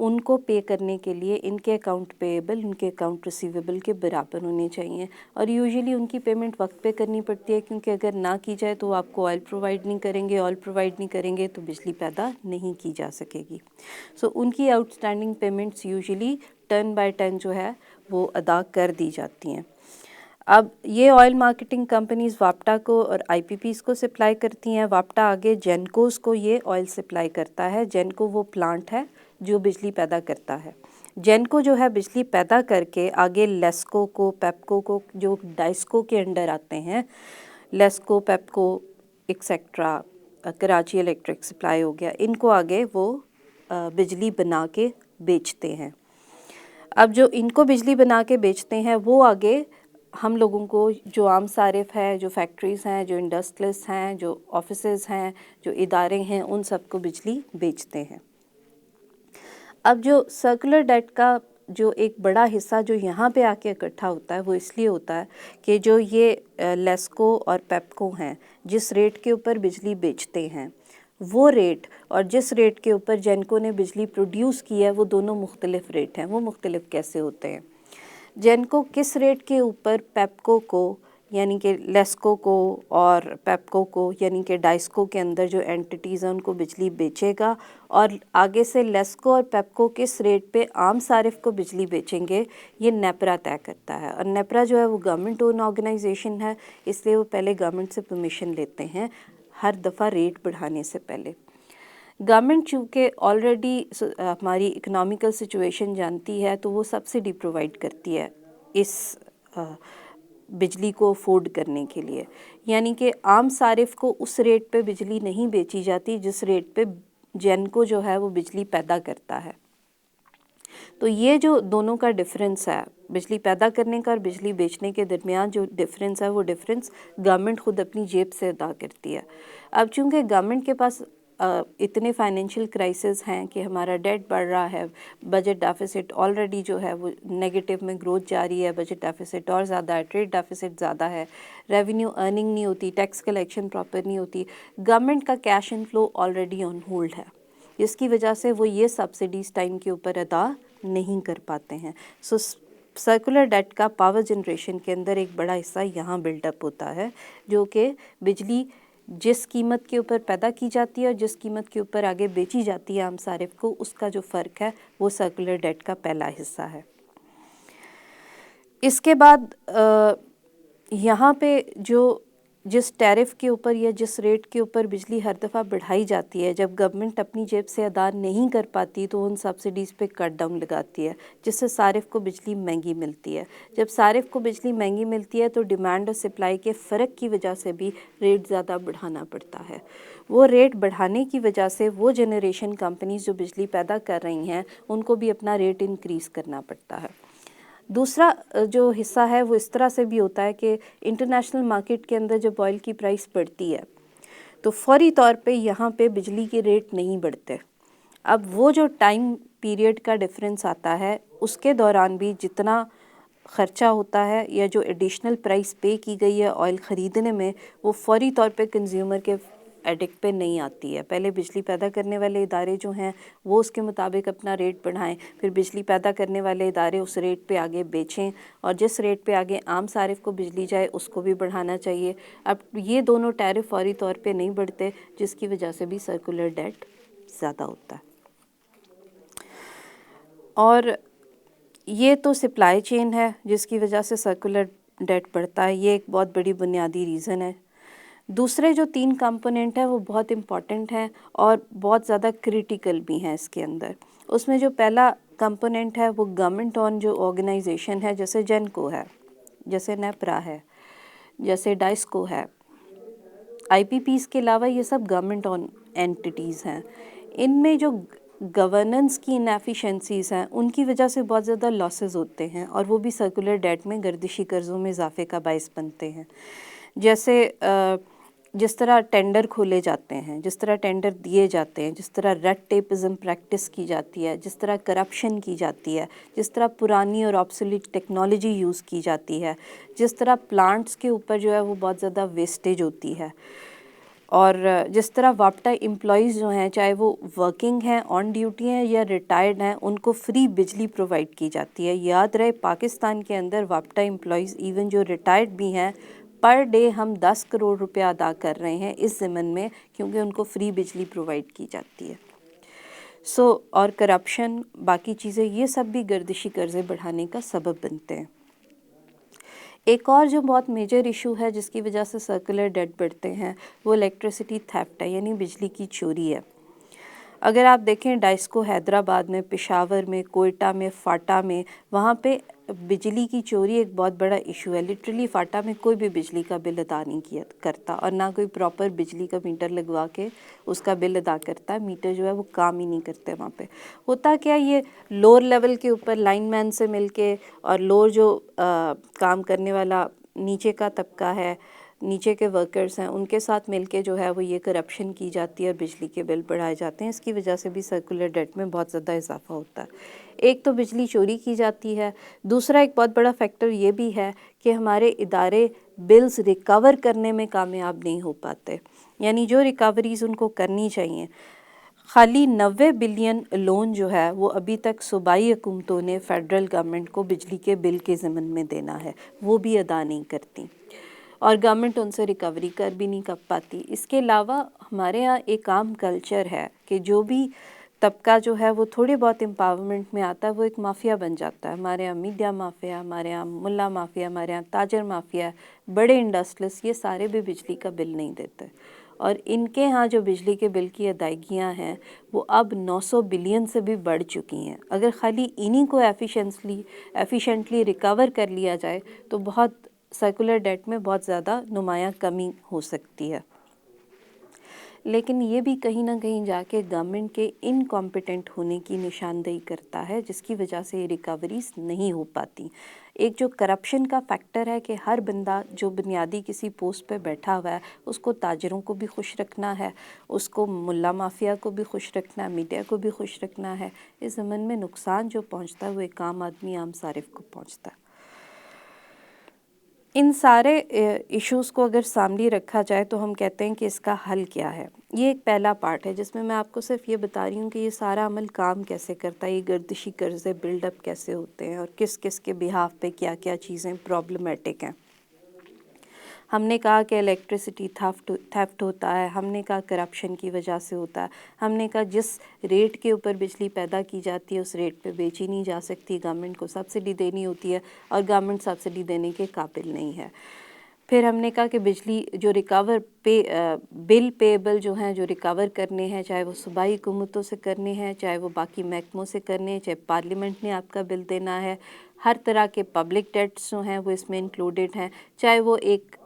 ان کو پے کرنے کے لیے ان کے اکاؤنٹ پیبل ان کے اکاؤنٹ ریسیویبل کے برابر ہونے چاہیے، اور یوزلی ان کی پیمنٹ وقت پہ کرنی پڑتی ہے، کیونکہ اگر نہ کی جائے تو آپ کو آئل پرووائڈ نہیں کریں گے، آئل پرووائڈ نہیں کریں گے تو بجلی پیدا نہیں کی جا سکے گی۔ سو ان کی out standing payments usually turn by turn جو ہے وہ ادا کر دی جاتی ہیں۔ اب یہ آئل مارکیٹنگ کمپنیز واپٹا کو اور آئی پی پیز کو سپلائی کرتی ہیں۔ واپٹا آگے جینکوز کو یہ آئل سپلائی کرتا ہے۔ جینکو وہ پلانٹ ہے جو بجلی پیدا کرتا ہے۔ جینکو جو ہے بجلی پیدا کر کے آگے لیسکو کو، پیپکو کو، جو ڈائسکو کے انڈر آتے ہیں، LESCO, PEPCO etcetera, Karachi electric supply ہو گیا، ان کو آگے وہ بجلی بنا کے بیچتے ہیں۔ اب جو ان کو بجلی بنا کے بیچتے ہیں وہ آگے ہم لوگوں کو، جو عام صارف ہے، جو فیکٹریز ہیں، جو انڈسٹریز ہیں، جو آفیسز ہیں، جو ادارے ہیں، ان سب کو بجلی بیچتے ہیں۔ اب جو سرکولر ڈیٹ کا جو ایک بڑا حصہ جو یہاں پہ آ کے اکٹھا ہوتا ہے وہ اس لیے ہوتا ہے کہ جو یہ لیسکو اور پیپکو ہیں جس ریٹ کے اوپر بجلی بیچتے ہیں، وہ ریٹ اور جس ریٹ کے اوپر جینکو نے بجلی پروڈیوس کی ہے وہ دونوں مختلف ریٹ ہیں۔ وہ مختلف کیسے ہوتے ہیں؟ جینکو کس ریٹ کے اوپر پیپکو کو، یعنی کہ لیسکو کو اور پیپکو کو، یعنی کہ ڈائسکو کے اندر جو اینٹیٹیز ہیں ان کو بجلی بیچے گا، اور آگے سے لیسکو اور پیپکو کس ریٹ پہ عام صارف کو بجلی بیچیں گے، یہ نیپرا طے کرتا ہے۔ اور نیپرا جو ہے وہ گورنمنٹ اون آرگنائزیشن ہے، اس لیے وہ پہلے گورنمنٹ سے پرمیشن لیتے ہیں ہر دفعہ ریٹ بڑھانے سے پہلے۔ گورنمنٹ چونکہ آلریڈی ہماری اکنامیکل سچویشن جانتی ہے تو وہ سبسڈی پرووائڈ کرتی ہے اس بجلی کو افورڈ کرنے کے لیے، یعنی کہ عام صارف کو اس ریٹ پہ بجلی نہیں بیچی جاتی جس ریٹ پہ جینکو جو ہے وہ بجلی پیدا کرتا ہے۔ تو یہ جو دونوں کا ڈفرینس ہے، بجلی پیدا کرنے کا اور بجلی بیچنے کے درمیان جو ڈفرینس ہے، وہ ڈفرینس گورنمنٹ خود اپنی جیب سے ادا کرتی ہے۔ اب چونکہ گورنمنٹ کے پاس اتنے فائنینشیل کرائسس ہیں کہ ہمارا ڈیٹ بڑھ رہا ہے، بجٹ ڈیفیسٹ آلریڈی جو ہے وہ نیگیٹو میں گروتھ جاری ہے، بجٹ ڈیفیسٹ اور زیادہ ہے، ٹریڈ ڈیفیسٹ زیادہ ہے، ریونیو ارننگ نہیں ہوتی، ٹیکس کلیکشن پراپر نہیں ہوتی، گورنمنٹ کا cash inflow already on hold ہے، جس کی وجہ سے وہ یہ سبسڈیز ٹائم کے اوپر ادا نہیں کر پاتے ہیں۔ سو سرکولر ڈیٹ کا پاور جنریشن کے اندر ایک بڑا حصہ یہاں بلڈ اپ ہوتا ہے، جو کہ بجلی جس قیمت کے اوپر پیدا کی جاتی ہے اور جس قیمت کے اوپر آگے بیچی جاتی ہے عام صارف کو، اس کا جو فرق ہے وہ سرکولر ڈیٹ کا پہلا حصہ ہے۔ اس کے بعد یہاں پہ جو جس ٹیرف کے اوپر یا جس ریٹ کے اوپر بجلی ہر دفعہ بڑھائی جاتی ہے، جب گورنمنٹ اپنی جیب سے ادا نہیں کر پاتی تو ان سبسڈیز پہ کٹ ڈاؤن لگاتی ہے، جس سے صارف کو بجلی مہنگی ملتی ہے۔ جب صارف کو بجلی مہنگی ملتی ہے تو ڈیمانڈ اور سپلائی کے فرق کی وجہ سے بھی ریٹ زیادہ بڑھانا پڑتا ہے۔ وہ ریٹ بڑھانے کی وجہ سے وہ جنریشن کمپنیز جو بجلی پیدا کر رہی ہیں ان کو بھی اپنا ریٹ انکریز کرنا پڑتا ہے۔ دوسرا جو حصہ ہے وہ اس طرح سے بھی ہوتا ہے کہ انٹرنیشنل مارکیٹ کے اندر جب آئل کی پرائس بڑھتی ہے تو فوری طور پہ یہاں پہ بجلی کے ریٹ نہیں بڑھتے۔ اب وہ جو ٹائم پیریڈ کا ڈفرینس آتا ہے اس کے دوران بھی جتنا خرچہ ہوتا ہے یا جو ایڈیشنل پرائس پے کی گئی ہے آئل خریدنے میں، وہ فوری طور پہ کنزیومر کے ایڈک پہ نہیں آتی ہے۔ پہلے بجلی پیدا کرنے والے ادارے جو ہیں وہ اس کے مطابق اپنا ریٹ بڑھائیں، پھر بجلی پیدا کرنے والے ادارے اس ریٹ پہ آگے بیچیں، اور جس ریٹ پہ آگے عام صارف کو بجلی جائے اس کو بھی بڑھانا چاہیے۔ اب یہ دونوں ٹیرف فوری طور پہ نہیں بڑھتے، جس کی وجہ سے بھی سرکولر ڈیٹ زیادہ ہوتا ہے۔ اور یہ تو سپلائی چین ہے جس کی وجہ سے سرکولر ڈیٹ بڑھتا ہے، یہ ایک بہت بڑی بنیادی ریزن ہے۔ دوسرے جو 3 کمپوننٹ ہیں وہ بہت امپورٹنٹ ہیں اور بہت زیادہ کریٹیکل بھی ہیں اس کے اندر۔ اس میں جو پہلا کمپوننٹ ہے وہ گورنمنٹ آن جو آرگنائزیشن ہے، جیسے جینکو ہے، جیسے نیپرا ہے، جیسے ڈائسکو ہے، آئی پی پیز کے علاوہ یہ سب گورنمنٹ آن اینٹیٹیز ہیں۔ ان میں جو گورننس کی انیفیشنسیز ہیں ان کی وجہ سے بہت زیادہ لاسز ہوتے ہیں، اور وہ بھی سرکولر ڈیٹ میں گردشی قرضوں میں اضافے کا باعث بنتے ہیں۔ جیسے جس طرح ٹینڈر کھولے جاتے ہیں، جس طرح ٹینڈر دیے جاتے ہیں، جس طرح ریڈ ٹیپزم پریکٹس کی جاتی ہے، جس طرح کرپشن کی جاتی ہے، جس طرح پرانی اور آبسولیٹ ٹیکنالوجی یوز کی جاتی ہے، جس طرح پلانٹس کے اوپر جو ہے وہ بہت زیادہ ویسٹیج ہوتی ہے، اور جس طرح وابٹا امپلائیز جو ہیں چاہے وہ ورکنگ ہیں آن ڈیوٹی ہیں یا ریٹائرڈ ہیں ان کو فری بجلی پرووائڈ کی جاتی ہے. یاد رہے پاکستان کے اندر وابٹا امپلائیز ایون جو ریٹائرڈ بھی ہیں پر ڈے ہم 10 کروڑ روپے ادا کر رہے ہیں اس ضمن میں کیونکہ ان کو فری بجلی پرووائڈ کی جاتی ہے. اور کرپشن باقی چیزیں یہ سب بھی گردشی قرضے بڑھانے کا سبب بنتے ہیں. ایک اور جو بہت میجر ایشو ہے جس کی وجہ سے سرکولر ڈیٹ بڑھتے ہیں وہ الیکٹریسٹی تھیفٹ ہے یعنی بجلی کی چوری ہے. اگر آپ دیکھیں ڈائسکو حیدرآباد میں، پشاور میں، کوئٹہ میں، فاٹا میں، وہاں پہ بجلی کی چوری ایک بہت بڑا ایشو ہے. لٹرلی فاٹا میں کوئی بھی بجلی کا بل ادا نہیں کرتا اور نہ کوئی پراپر بجلی کا میٹر لگوا کے اس کا بل ادا کرتا ہے. میٹر جو ہے وہ کام ہی نہیں کرتے وہاں پہ. ہوتا کیا یہ لوور لیول کے اوپر لائن مین سے مل کے اور لوور جو کام کرنے والا نیچے کا طبقہ ہے، نیچے کے ورکرز ہیں، ان کے ساتھ مل کے جو ہے وہ یہ کرپشن کی جاتی ہے اور بجلی کے بل بڑھائے جاتے ہیں. اس کی وجہ سے بھی سرکولر ڈیٹ میں بہت زیادہ اضافہ ہوتا ہے. ایک تو بجلی چوری کی جاتی ہے، دوسرا ایک بہت بڑا فیکٹر یہ بھی ہے کہ ہمارے ادارے بلز ریکور کرنے میں کامیاب نہیں ہو پاتے. یعنی جو ریکوریز ان کو کرنی چاہیے، خالی 90 بلین لون جو ہے وہ ابھی تک صوبائی حکومتوں نے فیڈرل گورنمنٹ کو بجلی کے بل کے ضمن میں دینا ہے، وہ بھی ادا نہیں کرتی اور گورنمنٹ ان سے ریکوری کر بھی نہیں کر پاتی. اس کے علاوہ ہمارے ہاں ایک عام کلچر ہے کہ جو بھی طبقہ جو ہے وہ تھوڑے بہت امپاورمنٹ میں آتا ہے وہ ایک مافیا بن جاتا ہے. ہمارے یہاں میڈیا مافیا، ہمارے یہاں ملا مافیا، ہمارے یہاں تاجر مافیا، بڑے انڈسٹریلسٹ، یہ سارے بھی بجلی کا بل نہیں دیتے اور ان کے ہاں جو بجلی کے بل کی ادائیگیاں ہیں وہ اب 900 بلین سے بھی بڑھ چکی ہیں. اگر خالی انہی کو ایفیشینٹلی ریکور کر لیا جائے تو بہت سرکولر ڈیٹ میں بہت زیادہ نمایاں کمی ہو سکتی ہے. لیکن یہ بھی کہیں نہ کہیں جا کے گورنمنٹ کے انکمپیٹنٹ ہونے کی نشاندہی کرتا ہے جس کی وجہ سے یہ ریکوریز نہیں ہو پاتی. ایک جو کرپشن کا فیکٹر ہے کہ ہر بندہ جو بنیادی کسی پوسٹ پہ بیٹھا ہوا ہے اس کو تاجروں کو بھی خوش رکھنا ہے، اس کو ملا مافیا کو بھی خوش رکھنا ہے، میڈیا کو بھی خوش رکھنا ہے. اس ضمن میں نقصان جو پہنچتا ہے وہ ایک عام آدمی، عام صارف کو پہنچتا ہے. ان سارے ایشوز کو اگر سامنے رکھا جائے تو ہم کہتے ہیں کہ اس کا حل کیا ہے. یہ ایک پہلا پارٹ ہے جس میں میں آپ کو صرف یہ بتا رہی ہوں کہ یہ سارا عمل کام کیسے کرتا ہے، یہ گردشی قرضے بلڈ اپ کیسے ہوتے ہیں اور کس کس کے بہاف پہ کیا کیا چیزیں پرابلمیٹک ہیں. ہم نے کہا کہ الیکٹریسٹی تھیفٹ ہوتا ہے، ہم نے کہا کرپشن کی وجہ سے ہوتا ہے، ہم نے کہا جس ریٹ کے اوپر بجلی پیدا کی جاتی ہے اس ریٹ پہ بیچی نہیں جا سکتی، گورنمنٹ کو سبسڈی دینی ہوتی ہے اور گورنمنٹ سبسڈی دینے کے قابل نہیں ہے. پھر ہم نے کہا کہ بجلی جو بل پیبل جو ہیں جو ریکور کرنے ہیں، چاہے وہ صوبائی حکومتوں سے کرنے ہیں، چاہے وہ باقی محکموں سے کرنے ہیں، چاہے پارلیمنٹ نے آپ کا بل دینا ہے، ہر طرح کے پبلک ڈیٹس جو ہیں وہ اس میں انکلوڈیڈ ہیں، چاہے وہ ایک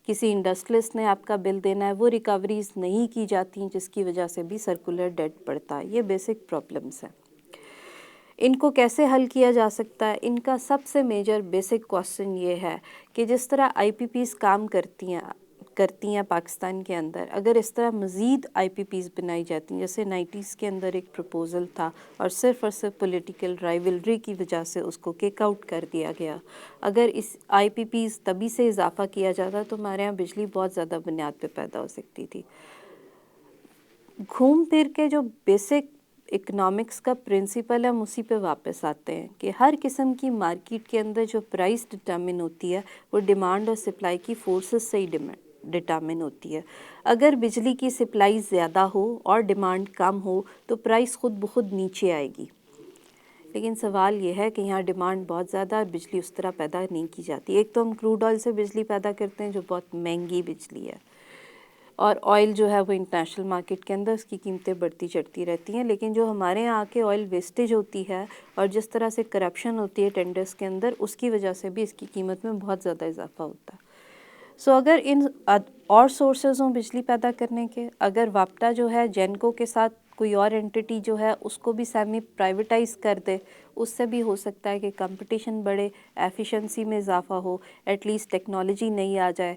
کسی انڈسٹریلسٹ نے آپ کا بل دینا ہے، وہ ریکوریز نہیں کی جاتی جس کی وجہ سے بھی سرکولر ڈیٹ بڑھتا ہے. یہ بیسک پرابلمس ہیں. ان کو کیسے حل کیا جا سکتا ہے؟ ان کا سب سے میجر بیسک کوسچن یہ ہے کہ جس طرح آئی پی پیز کام کرتی ہیں پاکستان کے اندر، اگر اس طرح مزید آئی پی پیز بنائی جاتی ہیں، جیسے 90s کے اندر ایک پروپوزل تھا اور صرف پولیٹیکل رائیولری کی وجہ سے اس کو کک آؤٹ کر دیا گیا. اگر اس آئی پی پیز تبھی سے اضافہ کیا جاتا تو ہمارے یہاں بجلی بہت زیادہ بنیاد پہ پیدا ہو سکتی تھی. گھوم پھر کے جو بیسک اکنامکس کا پرنسپل ہے ہم اسی پہ واپس آتے ہیں کہ ہر قسم کی مارکیٹ کے اندر جو پرائس ڈٹرمن ہوتی ہے وہ ڈیمانڈ اور سپلائی کی فورسز سے ہی ڈٹرمن ہوتی ہے. اگر بجلی کی سپلائی زیادہ ہو اور ڈیمانڈ کم ہو تو پرائس خود بخود نیچے آئے گی. لیکن سوال یہ ہے کہ یہاں ڈیمانڈ بہت زیادہ اور بجلی اس طرح پیدا نہیں کی جاتی. ایک تو ہم کروڈ آئل سے بجلی پیدا کرتے ہیں جو بہت مہنگی بجلی ہے، اور آئل جو ہے وہ انٹرنیشنل مارکیٹ کے اندر اس کی قیمتیں بڑھتی چڑھتی رہتی ہیں. لیکن جو ہمارے یہاں کے آئل ویسٹیج ہوتی ہے اور جس طرح سے کرپشن ہوتی ہے ٹینڈرز کے اندر، اس کی وجہ سے بھی اس کی قیمت میں بہت زیادہ اضافہ ہوتا ہے. اگر ان اور سورسز ہوں بجلی پیدا کرنے کے، اگر وابٹا جو ہے جینکو کے ساتھ کوئی اور انٹیٹی جو ہے اس کو بھی سیمی پرائیویٹائز کر دے، اس سے بھی ہو سکتا ہے کہ کمپٹیشن بڑھے، ایفیشنسی میں اضافہ ہو، ایٹ لیسٹ ٹیکنالوجی نئی آ جائے.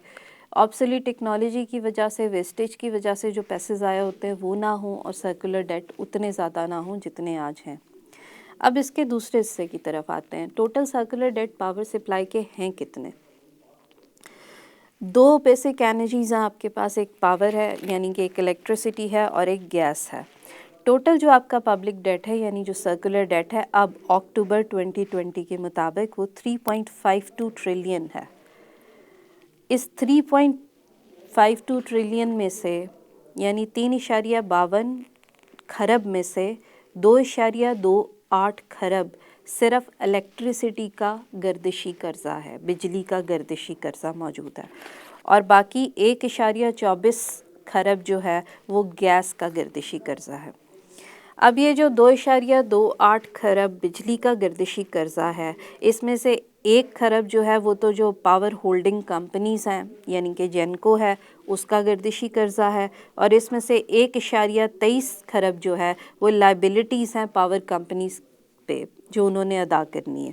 آبسولیٹ ٹیکنالوجی کی وجہ سے، ویسٹیج کی وجہ سے جو پیسے ضائع ہوتے ہیں وہ نہ ہوں اور سرکولر ڈیٹ اتنے زیادہ نہ ہوں جتنے آج ہیں. اب اس کے دوسرے حصے کی طرف آتے ہیں. Total circular debt power supply کے ہیں کتنے؟ دو بیسک انرجیز ہیں آپ کے پاس، ایک پاور ہے یعنی کہ ایک الیکٹریسٹی ہے اور ایک گیس ہے. ٹوٹل جو آپ کا پبلک ڈیٹ ہے یعنی جو سرکولر ڈیٹ ہے اب اکتوبر 2020 کے مطابق وہ 3.52 ٹریلین ہے. اس 3.52 ٹریلین میں سے یعنی 3.52 کھرب میں سے 2.28 کھرب صرف الیکٹریسٹی کا گردشی قرضہ ہے، بجلی کا گردشی قرضہ موجود ہے، اور باقی 1.24 کھرب جو ہے وہ گیس کا گردشی قرضہ ہے. اب یہ جو 2.28 کھرب بجلی کا گردشی قرضہ ہے، اس میں سے 1 کھرب جو ہے وہ تو جو پاور ہولڈنگ کمپنیز ہیں یعنی کہ جینکو ہے اس کا گردشی قرضہ ہے، اور اس میں سے 1.23 کھرب جو ہے وہ لائبلٹیز ہیں پاور کمپنیز پہ جو انہوں نے ادا کرنی ہے.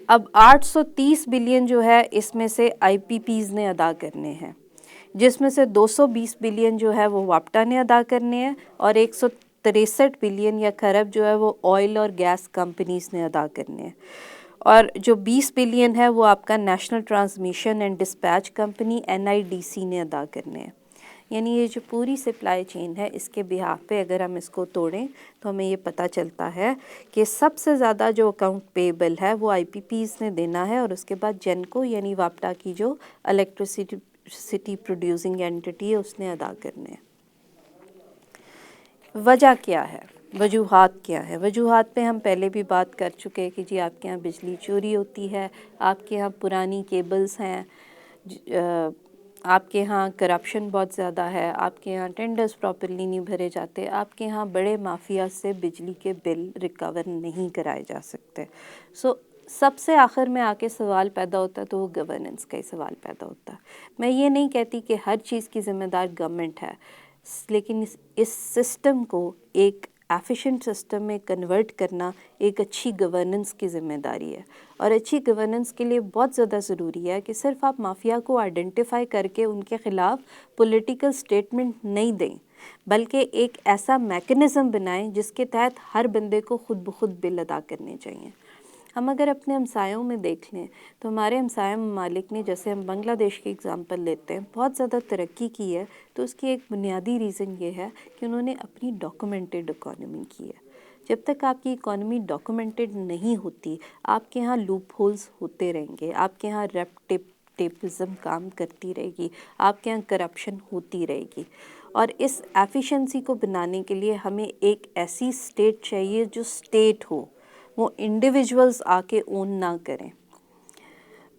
اب 830 بلین جو ہے اس میں سے آئی پی پیز نے ادا کرنے ہیں، جس میں سے 220 بلین جو ہے وہ واپٹا نے ادا کرنے ہیں، اور 163 بلین یا کھرب جو ہے وہ آئل اور گیس کمپنیز نے ادا کرنے ہیں، اور جو 20 بلین ہے وہ آپ کا national transmission and dispatch company NIDC نے ادا کرنے ہیں. یعنی یہ جو پوری سپلائی چین ہے اس کے بہاف پہ اگر ہم اس کو توڑیں تو ہمیں یہ پتہ چلتا ہے کہ سب سے زیادہ جو اکاؤنٹ پیبل ہے وہ آئی پی پیز نے دینا ہے، اور اس کے بعد جینکو یعنی واپٹا کی جو الیکٹریسٹی پروڈیوسنگ اینٹی ہے اس نے ادا کرنے ہیں. وجہ کیا ہے، وجوہات کیا ہے؟ وجوہات پہ ہم پہلے بھی بات کر چکے کہ جی آپ کے یہاں بجلی چوری ہوتی ہے، آپ کے یہاں پرانی کیبلز ہیں، آپ کے ہاں کرپشن بہت زیادہ ہے، آپ کے یہاں ٹینڈرز پراپرلی نہیں بھرے جاتے، آپ کے ہاں بڑے مافیا سے بجلی کے بل ریکور نہیں کرائے جا سکتے. سب سے آخر میں آ کے سوال پیدا ہوتا ہے تو وہ گورننس کا ہی سوال پیدا ہوتا ہے. میں یہ نہیں کہتی کہ ہر چیز کی ذمہ دار گورنمنٹ ہے، لیکن اس سسٹم کو ایک ایفیشینٹ سسٹم میں کنورٹ کرنا ایک اچھی گورننس کی ذمہ داری ہے، اور اچھی گورننس کے لیے بہت زیادہ ضروری ہے کہ صرف آپ مافیا کو آئیڈینٹیفائی کر کے ان کے خلاف پولیٹیکل سٹیٹمنٹ نہیں دیں، بلکہ ایک ایسا میکنزم بنائیں جس کے تحت ہر بندے کو خود بخود بل ادا کرنے چاہیے. ہم اگر اپنے ہمسایوں میں دیکھ لیں تو ہمارے ہمسایہ ممالک نے، جیسے ہم بنگلہ دیش کی اگزامپل لیتے ہیں، بہت زیادہ ترقی کی ہے، تو اس کی ایک بنیادی ریزن یہ ہے کہ انہوں نے اپنی ڈاکومنٹڈ اکانومی کی ہے. جب تک آپ کی اکانومی ڈاکومنٹڈ نہیں ہوتی، آپ کے ہاں لوپ ہولز ہوتے رہیں گے، آپ کے ہاں ریپٹیپزم کام کرتی رہے گی، آپ کے ہاں کرپشن ہوتی رہے گی. اور اس ایفیشنسی کو بنانے کے لیے ہمیں ایک ایسی اسٹیٹ چاہیے جو اسٹیٹ ہو، وہ انڈیویجولز آ کے اون نہ کریں.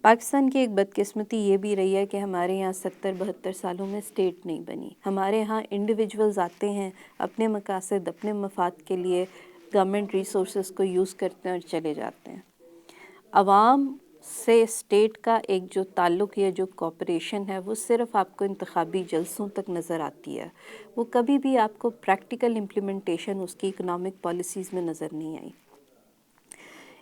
پاکستان کی ایک بدقسمتی یہ بھی رہی ہے کہ ہمارے یہاں 70-72 سالوں میں اسٹیٹ نہیں بنی. ہمارے ہاں انڈیویجولز آتے ہیں، اپنے مقاصد، اپنے مفاد کے لیے گورنمنٹ ریسورسز کو یوز کرتے ہیں اور چلے جاتے ہیں. عوام سے اسٹیٹ کا ایک جو تعلق یا جو کوپریشن ہے وہ صرف آپ کو انتخابی جلسوں تک نظر آتی ہے، وہ کبھی بھی آپ کو پریکٹیکل امپلیمنٹیشن اس کی اکنامک پالیسیز میں نظر نہیں آئی.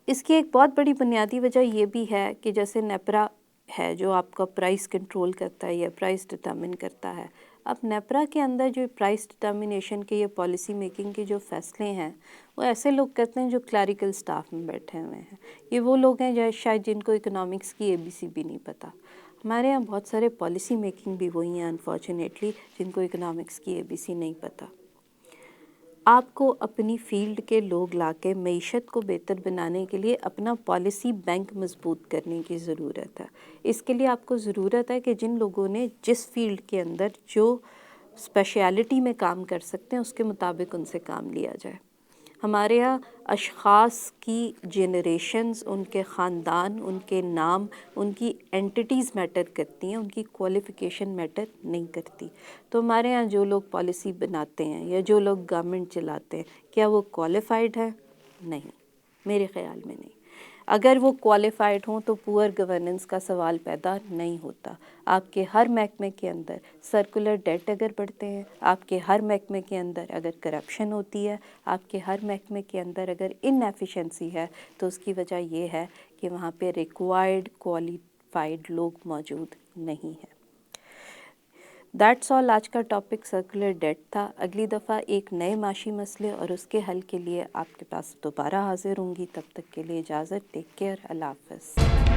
اس کی ایک بہت بڑی بنیادی وجہ یہ بھی ہے کہ جیسے نیپرا ہے جو آپ کا پرائس کنٹرول کرتا ہے یا پرائس ڈٹرمن کرتا ہے. اب نیپرا کے اندر جو پرائس ڈٹرمنیشن کے یا پالیسی میکنگ کے جو فیصلے ہیں وہ ایسے لوگ کرتے ہیں جو کلیریکل سٹاف میں بیٹھے ہوئے ہیں. یہ وہ لوگ ہیں جو شاید جن کو اکنامکس کی ABC بھی نہیں پتہ. ہمارے یہاں بہت سارے پالیسی میکنگ بھی وہی ہیں انفارچونیٹلی جن کو اکنامکس کی ABC نہیں پتہ. آپ کو اپنی فیلڈ کے لوگ لا کے معیشت کو بہتر بنانے کے لیے اپنا پالیسی بینک مضبوط کرنے کی ضرورت ہے. اس کے لیے آپ کو ضرورت ہے کہ جن لوگوں نے جس فیلڈ کے اندر جو اسپیشیلٹی میں کام کر سکتے ہیں اس کے مطابق ان سے کام لیا جائے. ہمارے یہاں اشخاص کی جنریشنز، ان کے خاندان، ان کے نام، ان کی اینٹیٹیز میٹر کرتی ہیں، ان کی کوالیفیکیشن میٹر نہیں کرتی. تو ہمارے ہاں جو لوگ پالیسی بناتے ہیں یا جو لوگ گورنمنٹ چلاتے ہیں کیا وہ کوالیفائڈ ہے؟ نہیں، میرے خیال میں نہیں. اگر وہ کوالیفائڈ ہوں تو پور گورننس کا سوال پیدا نہیں ہوتا. آپ کے ہر محکمے کے اندر سرکولر ڈیٹ اگر بڑھتے ہیں، آپ کے ہر محکمے کے اندر اگر کرپشن ہوتی ہے، آپ کے ہر محکمے کے اندر اگر ان ایفیشنسی ہے تو اس کی وجہ یہ ہے کہ وہاں پہ ریکوائرڈ کوالیفائڈ لوگ موجود نہیں ہیں. That's all. آج کا ٹاپک سرکولر ڈیٹ تھا. اگلی دفعہ ایک نئے معاشی مسئلے اور اس کے حل کے لیے آپ کے پاس دوبارہ حاضر ہوں گی. تب تک کے لیے اجازت. Take care. اللہ حافظ.